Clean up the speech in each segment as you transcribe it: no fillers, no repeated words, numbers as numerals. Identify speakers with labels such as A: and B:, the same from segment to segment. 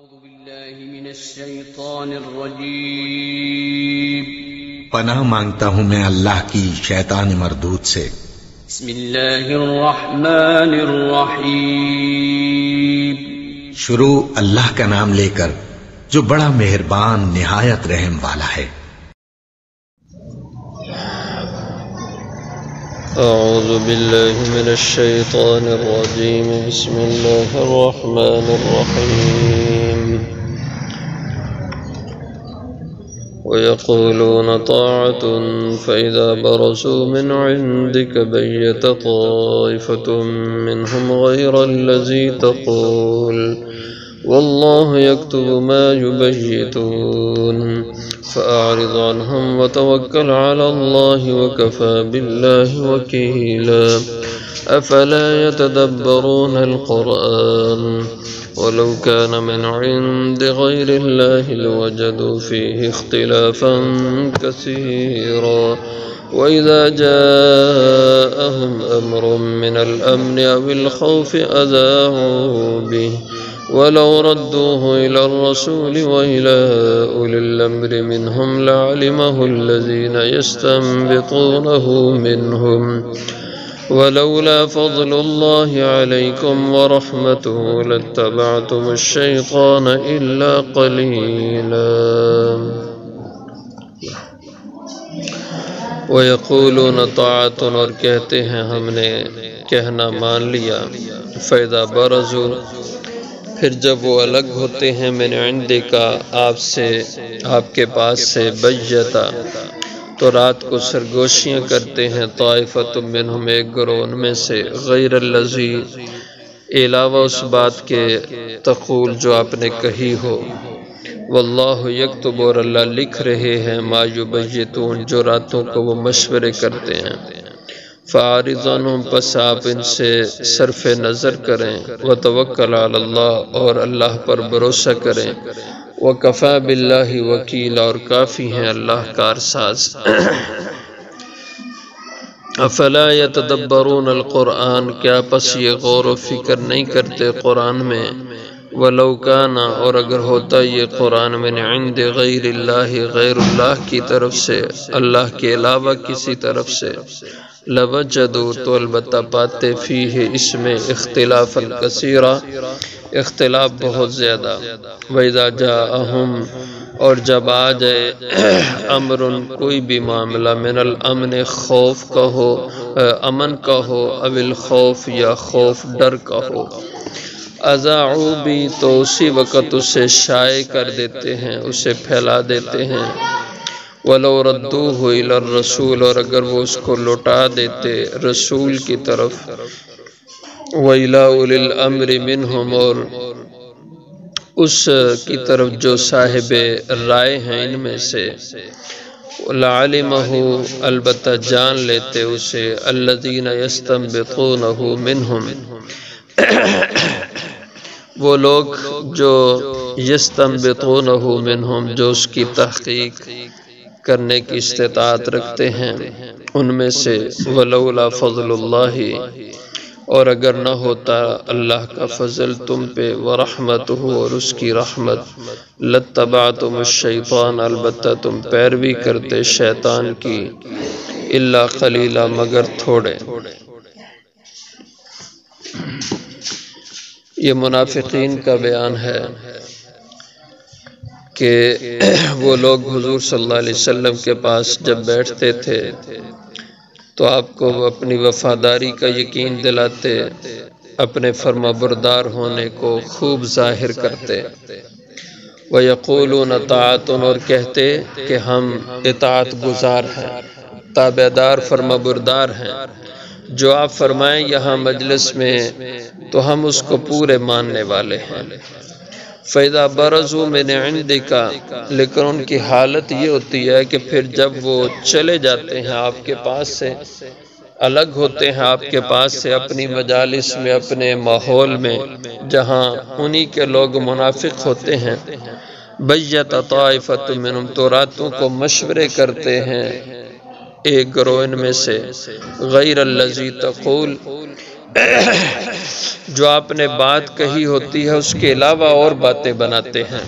A: أعوذ بالله من الشيطان الرجيم
B: پناہ مانگتا ہوں میں اللہ کی شیطان مردود سے۔
A: بسم الله الرحمن الرحيم
B: شروع اللہ کا نام لے کر جو بڑا مہربان نہایت رحم والا ہے۔
C: اعوذ باللہ من الشیطان الرجیم بسم اللہ الرحمن الرحیم وَيَقُولُونَ طَاعَةٌ فَإِذَا بَرَزُوا مِنْ عِنْدِكَ بَيَّتَ طَائِفَةٌ مِّنْهُمْ غَيْرَ الَّذِي تَقُولُ وَاللَّهُ يَكْتُبُ مَا يُبَيِّتُونَ فَأَعْرِضْ عَنْهُمْ وَتَوَكَّلْ عَلَى اللَّهِ وَكَفَى بِاللَّهِ وَكِيلًا أَفَلَا يَتَدَبَّرُونَ الْقُرْآنَ وَلَوْ كَانَ مِنْ عِنْدِ غَيْرِ اللَّهِ لَوَجَدُوا فِيهِ اخْتِلَافًا كَثِيرًا وَإِذَا جَاءَهُمْ أَمْرٌ مِّنَ الْأَمْنِ أَوِ الْخَوْفِ أَذَاعُوا بِهِ وَلَوْ رَدُّوهُ إِلَى الرَّسُولِ وَإِلَى أُولِي الْأَمْرِ مِنْهُمْ لَعَلِمَهُ الَّذِينَ يَسْتَنبِطُونَهُ مِنْهُمْ وَلَوْلَا فَضْلُ اللَّهِ عَلَيْكُمْ وَرَحْمَتُهُ لَاتَّبَعْتُمُ الشَّيْطَانَ إِلَّا قَلِيلًا وَيَقُولُونَ طَاعَةٌ اور کہتے ہیں ہم نے کہنا مان لیا فَإِذَا بَرَزُوا پھر جب وہ الگ ہوتے ہیں من عندک آپ کے پاس سے بیتا تو رات کو سرگوشیاں کرتے ہیں طائفۃ منہم ایک گروہ ان میں سے غیر الذی علاوہ اس بات کے تقول جو آپ نے کہی ہو واللہ یکتب اور اللہ لکھ رہے ہیں ما یبیتون جو راتوں کو وہ مشورے کرتے ہیں فَأَعْرِضْ عَنْهُمْ پس آپ ان سے صرف نظر کریں وَتَوَكَّلْ عَلَى اللَّهِ اور اللہ پر بھروسہ کریں وَكَفَى بِاللَّهِ وَكِيلًا اور کافی ہیں اللہ کارساز افلا يتدبرون القرآن کیا پس یہ غور و فکر نہیں کرتے قرآن میں وَلَوْ كَانَ اور اگر ہوتا یہ قرآن من عند غیر اللہ کی طرف سے اللہ کے علاوہ کسی طرف سے لَوَجَدُوا تو البتہ پاتے فیہ اس میں اختلافا کثیرا اختلاف بہت زیادہ وَإِذَا جَاءَهُمْ اور جب آ جائے امر کوئی بھی معاملہ من الامن خوف کا ہو امن کا ہو او الخوف یا خوف ڈر کا ہو اذاعوا بھی تو اسی وقت اسے شائع کر دیتے ہیں اسے پھیلا دیتے ہیں وَلَوْ رَدُّوهُ إِلَى الرَّسُولِ اور اگر وہ اس کو لوٹا دیتے رسول کی طرف وَإِلَى أُولِي الْأَمْرِ مِنْهُمْ اور اس کی طرف جو صاحب رائے ہیں ان میں سے لَعَلِمَهُ البتہ جان لیتے اسے الَّذِينَ يَسْتَنبِطُونَهُ مِنْهُمْ وہ لوگ جو یستنبطونہ منہم جو اس کی تحقیق کرنے کی استطاعت رکھتے ہیں ان میں سے ولولا فضل اللہ اور اگر نہ ہوتا اللہ کا فضل تم پہ ورحمتہ اور اس کی رحمت لاتبعتم الشیطان البتہ تم پیروی کرتے شیطان کی الا قلیلا مگر تھوڑے۔ یہ منافقین کا بیان ہے کہ وہ لوگ حضور صلی اللہ علیہ وسلم کے پاس جب بیٹھتے تھے تو آپ کو اپنی وفاداری کا یقین دلاتے اپنے فرما بردار ہونے کو خوب ظاہر کرتے وَيَقُولُونَ طَاعَةٌ اور کہتے کہ ہم اطاعت گزار ہیں تابعدار فرما بردار ہیں جو آپ فرمائیں یہاں مجلس میں تو ہم اس کو پورے ماننے والے ہیں فَإِذَا بَرَزُوا مِنْ عِنْدِكَ لیکن ان کی حالت یہ ہوتی ہے کہ پھر جب وہ چلے جاتے ہیں آپ کے پاس سے الگ ہوتے ہیں آپ کے پاس سے اپنی مجالس میں اپنے ماحول میں جہاں انہی کے لوگ منافق ہوتے ہیں بیّت طائفۃ منہم تو راتوں کو مشورے کرتے ہیں ایک گروہ ان میں سے غیر الذی تقول جو آپ نے بات کہی ہوتی ہے اس کے علاوہ اور باتیں بناتے ہیں۔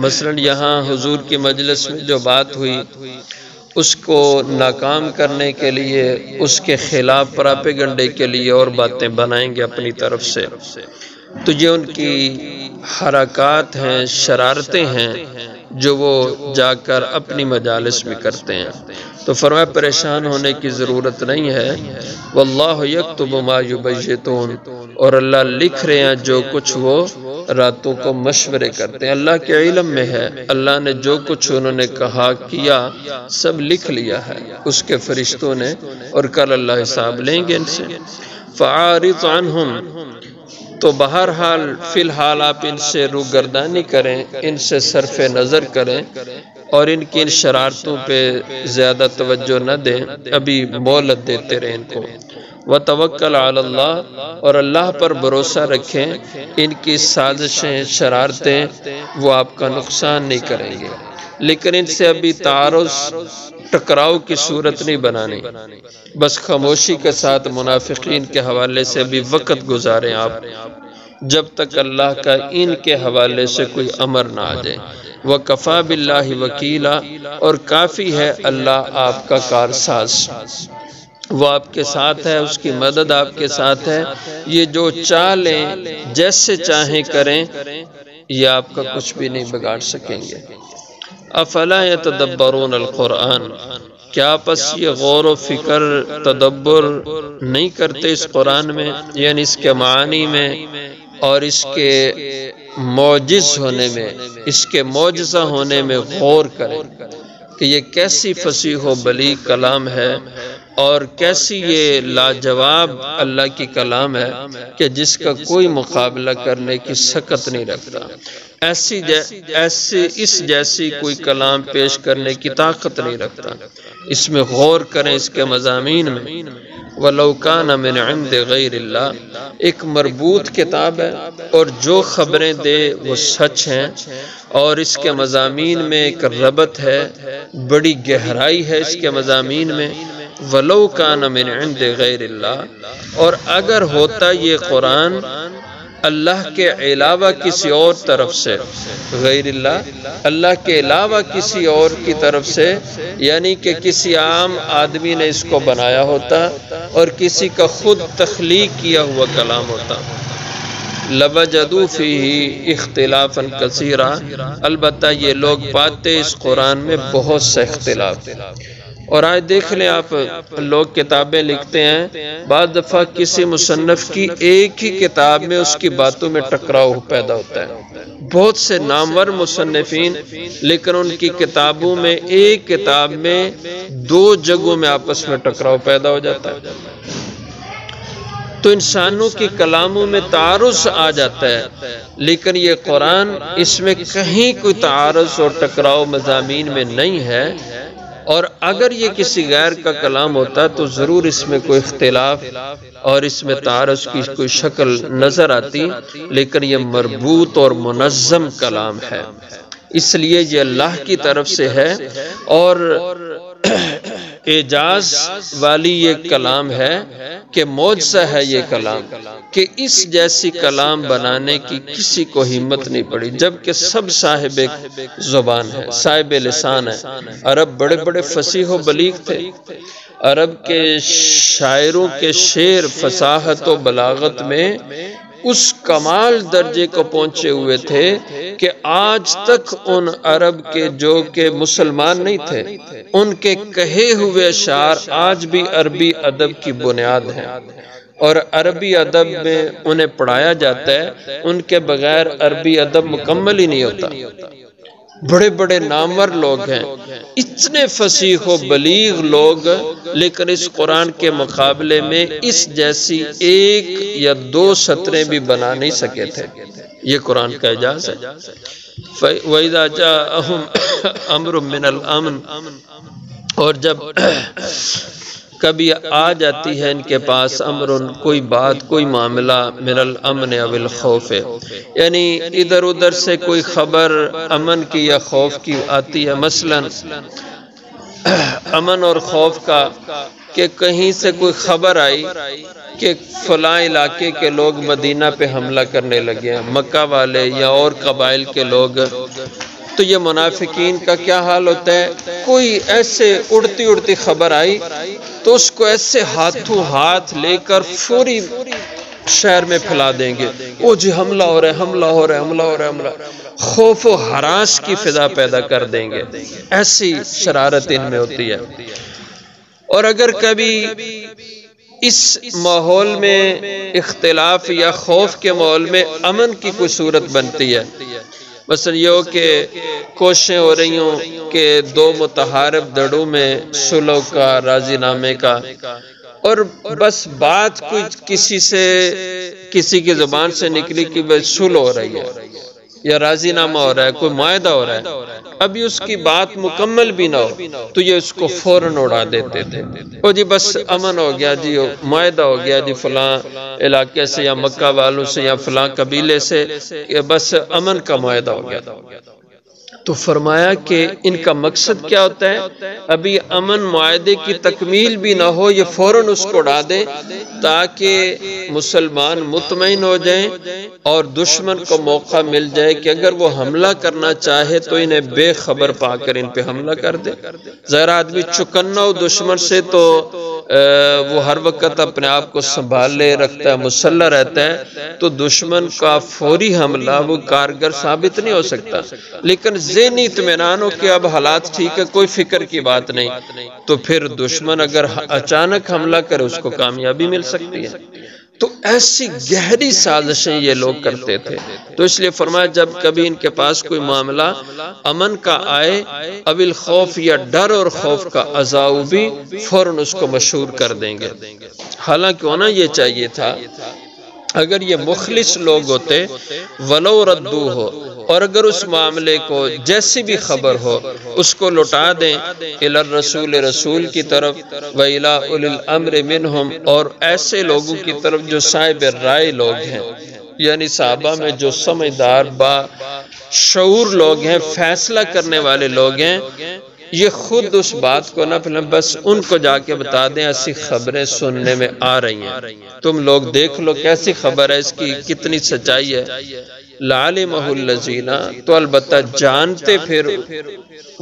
C: مثلا یہاں حضور کی مجلس میں جو بات ہوئی اس کو ناکام کرنے کے لیے، اس کے خلاف پراپیگنڈے کے لیے اور باتیں بنائیں گے اپنی طرف سے، تو یہ ان کی حرکات ہیں، شرارتیں ہیں جو وہ جا کر اپنی مجالس میں کرتے ہیں۔ تو فرمایا پریشان ہونے کی ضرورت نہیں ہے، واللہ یکتب ما یبیتون، اور اللہ لکھ رہے ہیں جو کچھ وہ راتوں کو مشورے کرتے ہیں، اللہ کے علم میں ہے، اللہ نے جو کچھ انہوں نے کہا کیا سب لکھ لیا ہے اس کے فرشتوں نے، اور کل اللہ حساب لیں گے ان سے۔ فَعَارِضْ عَنْهُمْ، تو بہرحال فی الحال آپ ان سے روگردانی کریں، ان سے صرف نظر کریں اور ان کی ان شرارتوں پہ زیادہ توجہ نہ دیں، ابھی مہلت دیتے رہیں ان کو۔ وَتَوَكَّلْ عَلَى اللَّهِ، اور اللہ پر بھروسہ رکھیں، ان کی سازشیں، شرارتیں وہ آپ کا نقصان نہیں کریں گے، لیکن ان سے ابھی تعارض، ٹکراؤ کی صورت نہیں بنانی، بس خاموشی کے ساتھ منافقین کے حوالے سے ابھی وقت گزاریں آپ، جب تک اللہ کا ان کے حوالے سے کوئی امر نہ آ جائے۔ وَكَفَى بِاللَّهِ وَكِيلًا، اور کافی ہے اللہ آپ کا کارساز، وہ آپ کے ساتھ ہے، اس کی مدد آپ کے ساتھ ہے، یہ جو چاہیں جیسے چاہیں کریں، یہ آپ کا کچھ بھی نہیں بگاڑ سکیں گے۔ افلا یتدبرون القرآن، کیا پس یہ غور و فکر، تدبر نہیں کرتے اس قرآن میں، یعنی اس کے معانی میں اور اس کے معجز ہونے میں، اس کے معجزہ ہونے میں غور کریں کہ یہ کیسی فصیح و بلیغ کلام ہے اور کیسی یہ لاجواب اللہ کی کلام ہے کہ جس کا کوئی مقابلہ کرنے کی سکت نہیں رکھتا، اس جیسی کوئی کلام پیش کرنے کی طاقت نہیں رکھتا۔ اس میں غور کریں، اس کے مضامین میں۔ وَلَوْ كَانَ مِنْ عِنْدِ غَيْرِ اللَّهِ، ایک مربوط کتاب ہے اور جو خبریں دے وہ سچ ہیں، اور اس کے مضامین میں ایک ربط ہے، بڑی گہرائی ہے اس کے مضامین میں۔ وَلَوْ كَانَ مِنْ عِنْدِ غَيْرِ اللَّهِ، اور اگر ہوتا یہ قرآن اللہ کے علاوہ کسی اور طرف سے، غیر اللہ، اللہ کے علاوہ کسی اور کی طرف سے، یعنی کہ کسی عام آدمی نے اس کو بنایا ہوتا اور کسی کا خود تخلیق کیا ہوا کلام ہوتا، لَوَجَدُوا فِيهِ اخْتِلَافًا كَثِيرًا، البتہ یہ لوگ پاتے اس قرآن میں بہت سے اختلاف۔ اور آج دیکھ لیں آپ، لوگ کتابیں لکھتے ہیں، بعض دفعہ کسی مصنف کی ایک ہی کتاب میں اس کی باتوں میں ٹکراؤ پیدا ہوتا ہے، بہت سے نامور مصنفین، لیکن ان کی کتابوں میں، ایک کتاب میں دو جگہوں میں آپس میں ٹکراؤ پیدا ہو جاتا ہے۔ تو انسانوں کی کلاموں میں تعارض آ جاتا ہے، لیکن یہ قرآن، اس میں کہیں کوئی تعارض اور ٹکراؤ مضامین میں نہیں ہے، اور اگر یہ کسی غیر کا کلام ہوتا تو ضرور اس میں کوئی اختلاف اور اس میں تعارض کی کوئی شکل نظر آتی، لیکن یہ مربوط اور منظم کلام ہے، اس لیے یہ اللہ کی طرف سے ہے اور اعجاز والی یہ کلام ہے کہ معجزہ ہے یہ کلام، کہ اس جیسی کلام بنانے کی کسی کو ہمت نہیں پڑی، جبکہ سب صاحب زبان ہے، صاحب لسان ہے۔ عرب بڑے بڑے فصیح و بلیغ تھے، عرب کے شاعروں کے شعر فصاحت و بلاغت میں اس کمال درجے کو پہنچے ہوئے تھے کہ آج تک ان عرب کے جو کہ مسلمان نہیں تھے، ان کے کہے ہوئے اشعار آج بھی عربی ادب کی بنیاد ہیں، اور عربی ادب میں انہیں پڑھایا جاتا ہے، ان کے بغیر عربی ادب مکمل ہی نہیں ہوتا۔ بڑے بڑے نامور لوگ ہیں، اتنے فصیح و بلیغ لوگ، لیکن اس قرآن کے مقابلے میں اس جیسی ایک یا دو سطریں بھی بنا نہیں سکے تھے۔ یہ قرآن کا اعجاز ہے۔ وَإِذَا جَاءَهُمْ أَمْرٌ مِّنَ الْأَمْنِ، اور جب کبھی آ جاتی ہے ان کے پاس امر، کوئی بات، کوئی معاملہ، من الامن او الخوف، یعنی ادھر ادھر سے کوئی خبر امن کی یا خوف کی آتی ہے، مثلا امن اور خوف کا کہ کہیں سے کوئی خبر آئی کہ فلاں علاقے کے لوگ مدینہ پہ حملہ کرنے لگے ہیں، مکہ والے یا اور قبائل کے لوگ، تو یہ منافقین کا کیا حال ہوتا ہے؟ کوئی ایسے اڑتی اڑتی خبر آئی تو اس کو ایسے ہاتھوں ہاتھ لے کر فوری شہر میں پھیلا دیں گے، او جی حملہ ہو رہا ہے، حملہ ہو رہا ہے، حملہ ہو رہا ہے، حملہ، خوف و ہراس کی فضا پیدا کر دیں گے۔ ایسی شرارت ان میں ہوتی ہے۔ اور اگر کبھی اس ماحول میں اختلاف یا خوف کے ماحول میں امن کی کوئی صورت بنتی ہے، مثلا یہ ہو کہ کوششیں ہو رہی ہوں کہ دو متحارب دھڑوں میں صلح کا، راضی نامے کا، اور بس بات کوئی کسی کی زبان سے نکلی کہ بس صلح ہو رہی ہے یا راضی نامہ ہو رہا ہے، کوئی معاہدہ ہو رہا ہے، ابھی اس کی بات مکمل بھی نہ ہو تو یہ اس کو فوراً اڑا دیتے تھے، او جی بس امن ہو گیا جی، معاہدہ ہو گیا جی فلاں علاقے سے یا مکہ والوں سے یا فلاں قبیلے سے، بس امن کا معاہدہ ہو گیا۔ تو فرمایا کہ ان کا مقصد کیا ہوتا ہے؟ ابھی امن معاہدے کی تکمیل بھی نہ ہو، یہ فوراً اس کو اڑا دیں تاکہ مسلمان مطمئن ہو جائیں اور دشمن کو موقع مل جائے کہ اگر وہ حملہ کرنا چاہے تو انہیں بے خبر پا کر ان پہ حملہ کر دے۔ ظاہر آدمی چکنا ہو دشمن سے تو وہ ہر وقت اپنے آپ کو سنبھالے رکھتا ہے، مسلح رہتا ہے، تو دشمن کا فوری حملہ وہ کارگر ثابت نہیں ہو سکتا، لیکن ذہنی اطمینان ہو کہ اب حالات ٹھیک ہے، کوئی فکر کی بات نہیں، تو پھر دشمن اگر اچانک حملہ کرے اس کو کامیابی مل سکتی ہے۔ تو ایسی گہری سازشیں یہ لوگ کرتے تھے، تو اس لیے فرمایا جب کبھی ان کے پاس کوئی معاملہ امن کا آئے، اب الخوف یا ڈر اور خوف کا اذاؤ بھی فوراً اس کو مشہور کر دیں گے۔ حالانکہ ہونا یہ چاہیے تھا اگر یہ مخلص لوگ ہوتے ولو ردو ہو، اور اگر اس معاملے کو جیسی بھی خبر ہو اس کو لوٹا دیں الی الرسول، رسول کی طرف، وَإِلَىٰ أُولِي الْأَمْرِ مِنْهُمْ، اور ایسے لوگوں کی طرف جو صاحب رائے لوگ ہیں، یعنی صحابہ میں جو سمجھدار با شعور لوگ ہیں، فیصلہ کرنے والے لوگ ہیں، یہ خود اس بات کو نہ پھیلیں، بس ان کو جا کے بتا دیں ایسی خبریں سننے میں آ رہی ہیں، تم لوگ دیکھ لو کیسی خبر ہے، اس کی کتنی سچائی ہے۔ لَعَلِمَهُ الَّذِينَ، تو البتہ جانتے پھر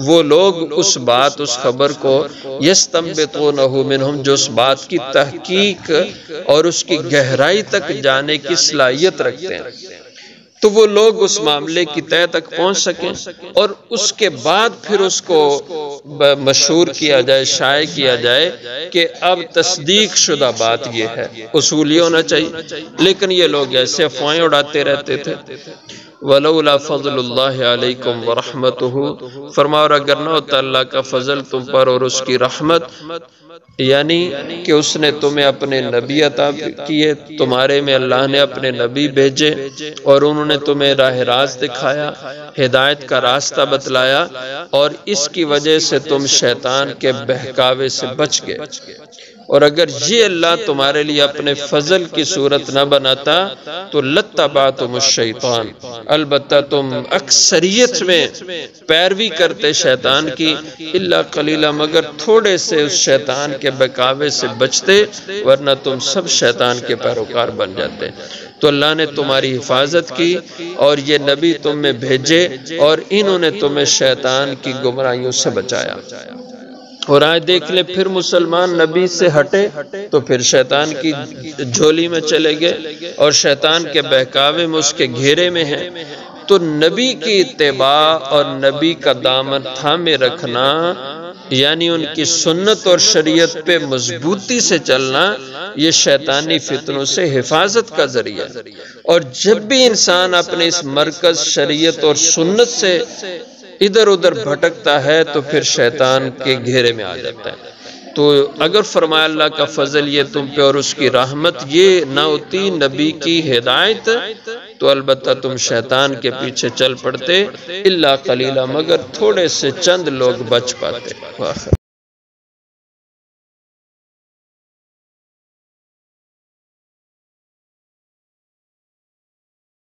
C: وہ لوگ اس بات، اس خبر کو، يَسْتَنبِطُونَهُ مِنْهُمْ، جو اس بات کی تحقیق اور اس کی گہرائی تک جانے کی صلاحیت رکھتے ہیں، تو وہ لوگ اس معاملے کی تہہ تک پہنچ سکیں اور اس کے بعد پھر اس کو مشہور کیا جائے، شائع کیا جائے کہ اب تصدیق شدہ بات یہ ہے، اصول یہ ہونا چاہیے، لیکن یہ لوگ ایسے افواہیں اڑاتے رہتے تھے۔ وَلَوْلَا فَضْلُ اللَّهِ عَلَيْكُمْ وَرَحْمَتُهُ، فرمایا اور اگر نہ ہوتا اللہ کا فضل تم پر اور اس کی رحمت، یعنی کہ اس نے تمہیں اپنے نبی عطا کیے، تمہارے میں اللہ نے اپنے نبی بھیجے اور انہوں نے تمہیں راہ راست دکھایا، ہدایت کا راستہ بتلایا، اور اس کی وجہ سے تم شیطان کے بہکاوے سے بچ گئے، اور اگر یہ اللہ تمہارے لیے اپنے فضل کی صورت نہ بناتا تو لَاتَّبَعْتُمُ الشَّيْطَانَ، البتہ تم اکثریت میں پیروی کرتے شیطان کی، الا قلیلا، مگر تھوڑے سے اس شیطان کے بہکاوے سے بچتے، ورنہ تم سب شیطان کے پیروکار بن جاتے۔ تو اللہ نے تمہاری حفاظت کی اور یہ نبی تم میں بھیجے اور انہوں نے تمہیں شیطان کی گمراہیوں سے بچایا۔ اور آج دیکھ لیں پھر مسلمان نبی سے ہٹے تو پھر شیطان کی جھولی میں چلے گئے اور شیطان کے بہکاوے میں، اس کے گھیرے میں ہیں۔ تو نبی کی اتباع اور نبی کا دامن تھامے رکھنا، یعنی ان کی سنت اور شریعت پہ مضبوطی سے چلنا، یہ شیطانی فتنوں سے حفاظت کا ذریعہ ہے۔ اور جب بھی انسان اپنے اس مرکز شریعت اور سنت سے ادھر ادھر بھٹکتا ہے تو پھر شیطان کے گھیرے میں آ جاتا ہے۔ تو اگر فرمایا اللہ کا فضل یہ تم پہ اور اس کی رحمت یہ نہ ہوتی، نبی کی ہدایت، تو البتہ تم شیطان کے پیچھے چل پڑتے، الا قلیلا، مگر تھوڑے سے چند لوگ بچ پاتے۔